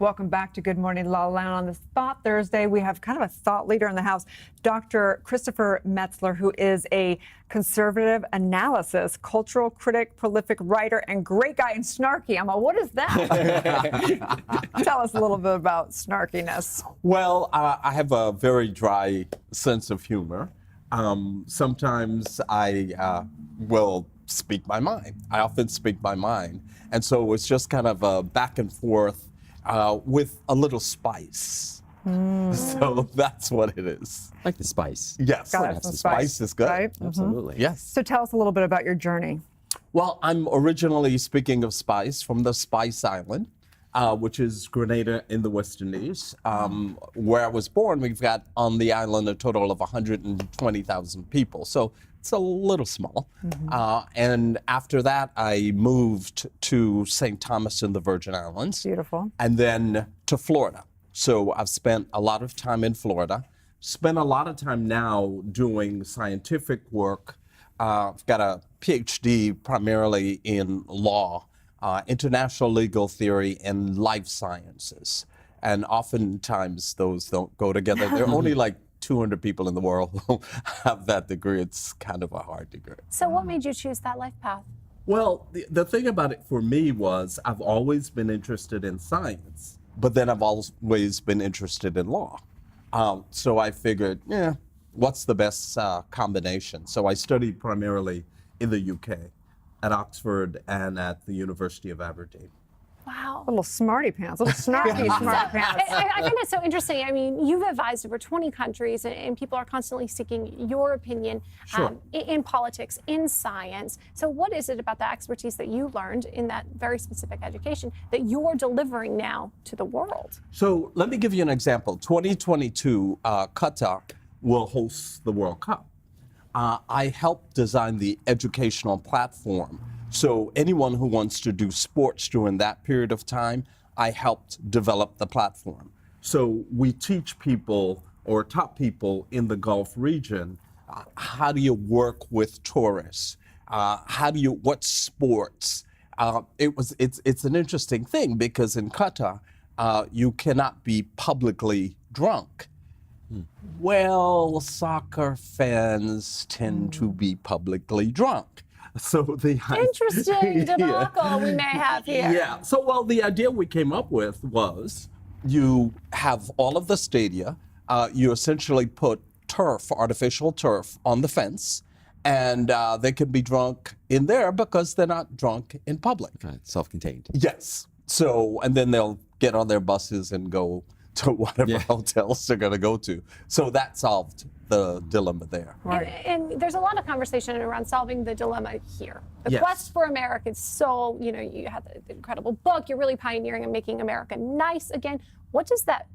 Welcome back to Good Morning LaLa. On this Thought Thursday, we have kind of a thought leader in the house, Dr. Chistopher Metzler, who is a conservative analysis, cultural critic, prolific writer, and great guy and snarky. What is that? Tell us a little bit about snarkiness. Well, I have a very dry sense of humor. Sometimes I will speak my mind. I often speak my mind. And so it's just kind of a back and forth with a little spice. So that's what it is. Like the spice. Yes, Got the spice is good. Right? Absolutely. Yes. So tell us a little bit about your journey. Well, I'm originally, speaking of spice, from the Spice Island, which is Grenada in the West Indies. Where I was born, we've got on the island a total of 120,000 people. So it's a little small. And after that, I moved to St. Thomas in the Virgin Islands. Beautiful. And then to Florida. So I've spent a lot of time in Florida, spent a lot of time now doing scientific work. I've got a PhD primarily in law, international legal theory, and life sciences. And oftentimes those don't go together. There are only like 200 people in the world who have that degree. It's kind of a hard degree. So what made you choose that life path? Well, the thing about it for me was I've always been interested in science, but then I've always been interested in law. So I figured, what's the best combination? So I studied primarily in the UK, at Oxford and at the University of Aberdeen. Wow. Little smarty pants, little snarky smarty pants. I find it so interesting. I mean, you've advised over 20 countries, and people are constantly seeking your opinion in politics, in science. So what is it about the expertise that you learned in that very specific education that you're delivering now to the world? So let me give you an example. 2022, Qatar will host the World Cup. I helped design the educational platform. So anyone who wants to do sports during that period of time, I helped develop the platform. So we teach people or top people in the Gulf region, how do you work with tourists? What sports? It's an interesting thing because in Qatar, you cannot be publicly drunk. Well, soccer fans tend to be publicly drunk. So the Interesting debacle we may have here. Yeah. So, well, the idea we came up with was you have all of the stadia. You essentially put turf, artificial turf, on the fence, and they can be drunk in there because they're not drunk in public. Self-contained. Yes. So, and then they'll get on their buses and go to whatever hotels they're going to go to. So that solved the dilemma there. Right. And there's a lot of conversation around solving the dilemma here. The quest for America's soul, you had the incredible book, you're really pioneering and making America nice again. What does that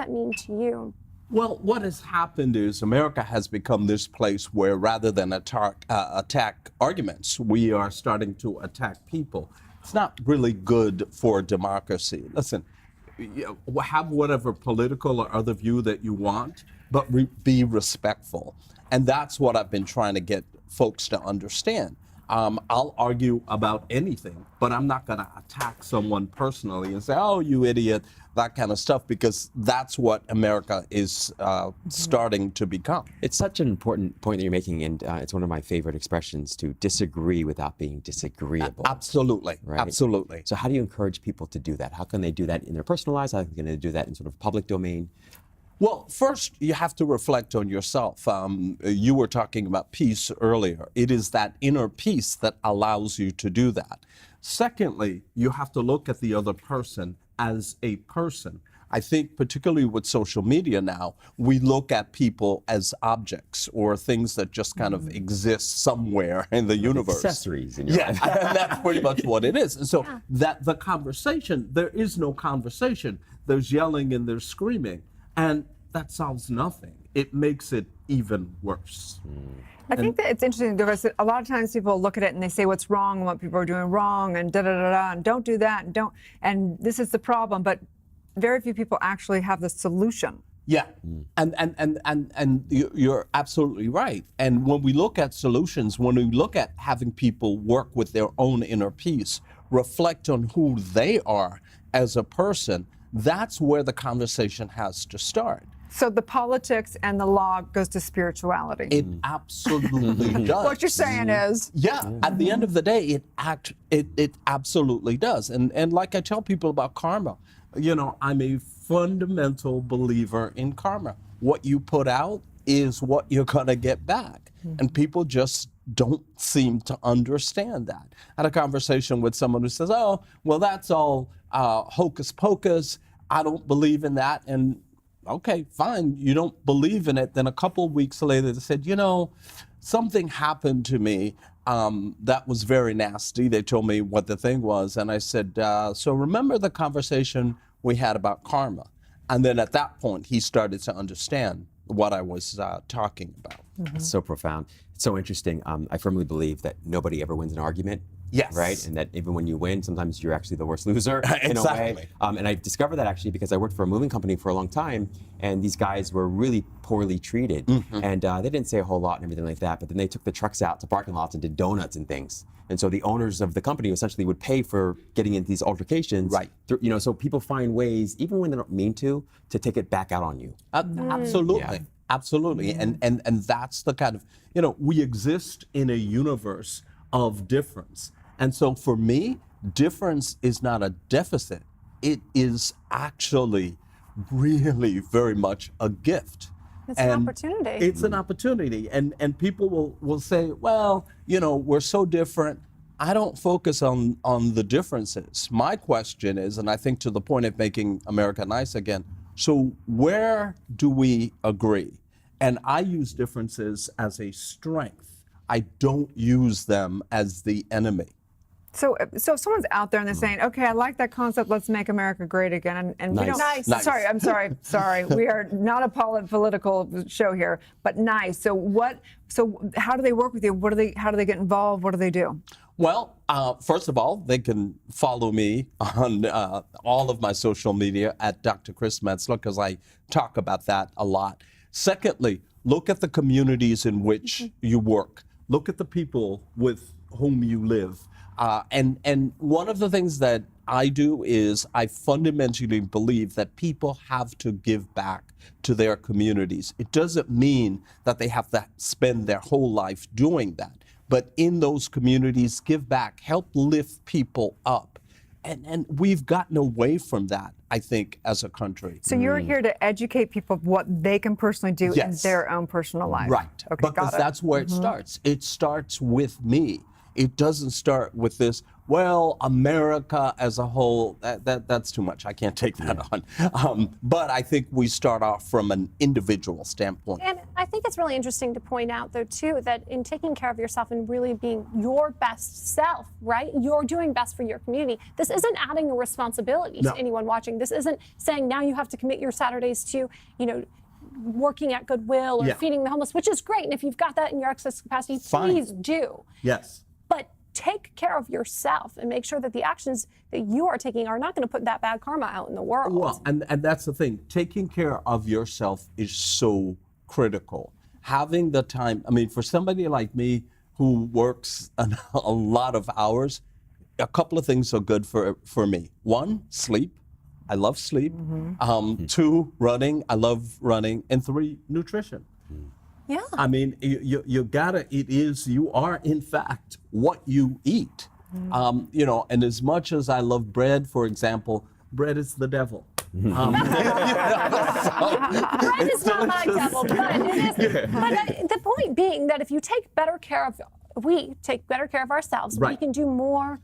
mean to you? Well, what has happened is America has become this place where rather than attack arguments, we are starting to attack people. It's not really good for democracy. Listen, have whatever political or other view that you want, but be respectful. And that's what I've been trying to get folks to understand. I'll argue about anything, but I'm not going to attack someone personally and say, oh, you idiot, that kind of stuff, because that's what America is starting to become. It's such an important point that you're making, and it's one of my favorite expressions, to disagree without being disagreeable. Absolutely, right? Absolutely. So how do you encourage people to do that? How can they do that in their personal lives? How can they do that in sort of public domain? Well, first, you have to reflect on yourself. You were talking about peace earlier. It is that inner peace that allows you to do that. Secondly, you have to look at the other person as a person. I think particularly with social media now, we look at people as objects or things that just kind of exist somewhere in the universe. Accessories in your life. And that's pretty much what it is. And so that the conversation, there is no conversation. There's yelling and there's screaming. And that solves nothing. It makes it even worse. I think that it's interesting because a lot of times people look at it and they say what's wrong and what people are doing wrong and da-da-da-da and don't do that and this is the problem, but very few people actually have the solution. Yeah, and you're absolutely right. And when we look at solutions, when we look at having people work with their own inner peace, reflect on who they are as a person, that's where the conversation has to start. So the politics and the law goes to spirituality. It absolutely does. What you're saying is, Yeah, at the end of the day, it absolutely does. And like I tell people about karma, I'm a fundamental believer in karma. What you put out is what you're gonna get back. And people just don't seem to understand that. I had a conversation with someone who says, oh, well, that's all hocus pocus. I don't believe in that. And okay, fine, you don't believe in it. Then a couple of weeks later, they said, something happened to me that was very nasty. They told me what the thing was. And I said, so remember the conversation we had about karma? And then at that point, he started to understand what I was talking about. It's so profound. It's so interesting. I firmly believe that nobody ever wins an argument. Yes. Right? And that even when you win, sometimes you're actually the worst loser in a Exactly. way. And I discovered that actually because I worked for a moving company for a long time, and these guys were really poorly treated. And they didn't say a whole lot and everything like that, but then they took the trucks out to parking lots and did donuts and things. And so the owners of the company essentially would pay for getting into these altercations. Right. So people find ways, even when they don't mean to take it back out on you. Absolutely. Yeah. Absolutely. And that's the kind of, we exist in a universe of difference. And so for me, difference is not a deficit. It is actually really very much a gift. It's an opportunity. It's an opportunity. And people will say, well, we're so different. I don't focus on the differences. My question is, and I think to the point of making America nice again, so where do we agree? And I use differences as a strength. I don't use them as the enemy. so if someone's out there and they're saying, okay, I like that concept, let's make America great again. And we don't, Nice. Nice. sorry, I'm sorry. We are not a political show here, but nice. So how do they work with you? How do they get involved? What do they do? Well, first of all, they can follow me on all of my social media at Dr. Chris Metzler, because I talk about that a lot. Secondly, look at the communities in which you work. Look at the people with whom you live. And one of the things that I do is I fundamentally believe that people have to give back to their communities. It doesn't mean that they have to spend their whole life doing that. But in those communities, give back, help lift people up. And we've gotten away from that, I think, as a country. So you're here to educate people of what they can personally do in Yes. their own personal life. Right. Okay, Because got it. that's where it starts. It starts with me. It doesn't start with this, well, America as a whole, that's too much. I can't take that on. But I think we start off from an individual standpoint. And I think it's really interesting to point out, though, too, that in taking care of yourself and really being your best self, right? You're doing best for your community. This isn't adding a responsibility No. to anyone watching. This isn't saying now you have to commit your Saturdays to, working at Goodwill or Yeah. feeding the homeless, which is great. And if you've got that in your excess capacity, Fine. please do. Yes. But take care of yourself and make sure that the actions that you are taking are not going to put that bad karma out in the world. Well, and that's the thing. Taking care of yourself is so critical. Having the time, for somebody like me who works a lot of hours, a couple of things are good for me. One, sleep. I love sleep. Two, running. I love running. And three, nutrition. Yeah. You are in fact what you eat. And as much as I love bread, for example, bread is the devil. Bread is not my devil, but it is. But the point being that if we take better care of ourselves, we Right. can do more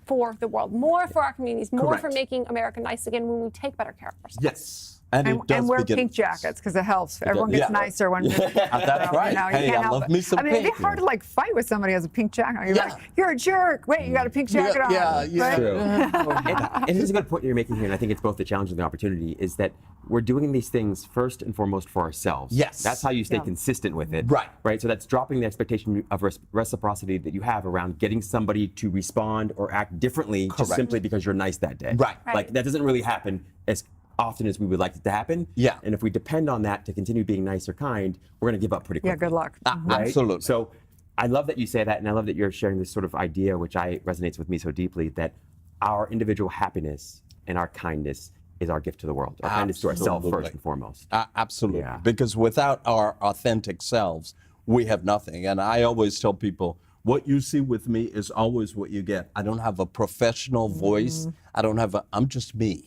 for the world, more for our communities, more for Correct. making America nice again when we take better care of ourselves. Yes. And it does And wear begin pink with us. jackets because it helps. Everyone gets Yeah. nicer when That's right. you Hey, can't I help love it. me some It'd be pink. hard to fight with somebody who has a pink jacket on. You're Yeah. like, you're a jerk. Wait, you got a pink jacket on. Yeah, right? And it's a good point you're making here, and I think it's both the challenge and the opportunity, is that we're doing these things first and foremost for ourselves. Yes. That's how you stay Yeah. consistent with it. Right. Right? So that's dropping the expectation of reciprocity that you have around getting somebody to respond or act differently just Correct. simply because you're nice that day. Right. Like, that doesn't really happen as often as we would like it to happen. Yeah. And if we depend on that to continue being nice or kind, we're going to give up pretty quickly. Yeah, good luck. Right? Absolutely. So I love that you say that, and I love that you're sharing this sort of idea, which resonates with me so deeply, that our individual happiness and our kindness is our gift to the world. Our kindness to ourselves Absolutely. first and foremost. Absolutely. Yeah. Because without our authentic selves, we have nothing. And I always tell people, what you see with me is always what you get. I don't have a professional voice. I don't have I'm just me.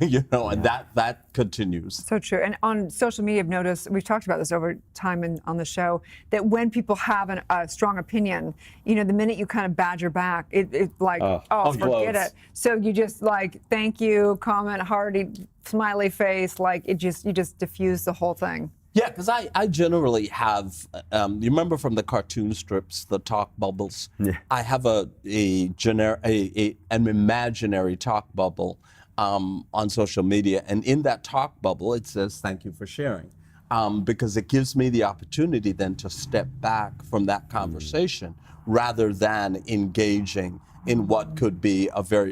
You know, and that continues. So true. And on social media, I've noticed, we've talked about this over time on the show, that when people have a strong opinion, you know, the minute you kind of badger back, it's like, forget it. So you just like, thank you, comment, hearty, smiley face, like you just diffuse the whole thing. Yeah, because I generally have, you remember from the cartoon strips, the talk bubbles? Yeah. I have an imaginary talk bubble on social media. And in that talk bubble, it says, thank you for sharing. Because it gives me the opportunity then to step back from that conversation rather than engaging in what could be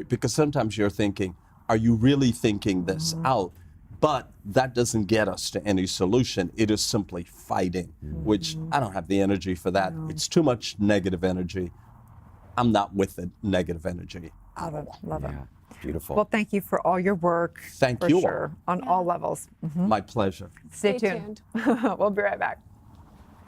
because sometimes you're thinking, are you really thinking this out? But that doesn't get us to any solution. It is simply fighting, which I don't have the energy for that. It's too much negative energy. I'm not with the negative energy. Love it. Love it. Yeah, beautiful. Well, thank you for all your work. Thank for you all. sure, on all levels. My pleasure. Stay tuned. We'll be right back.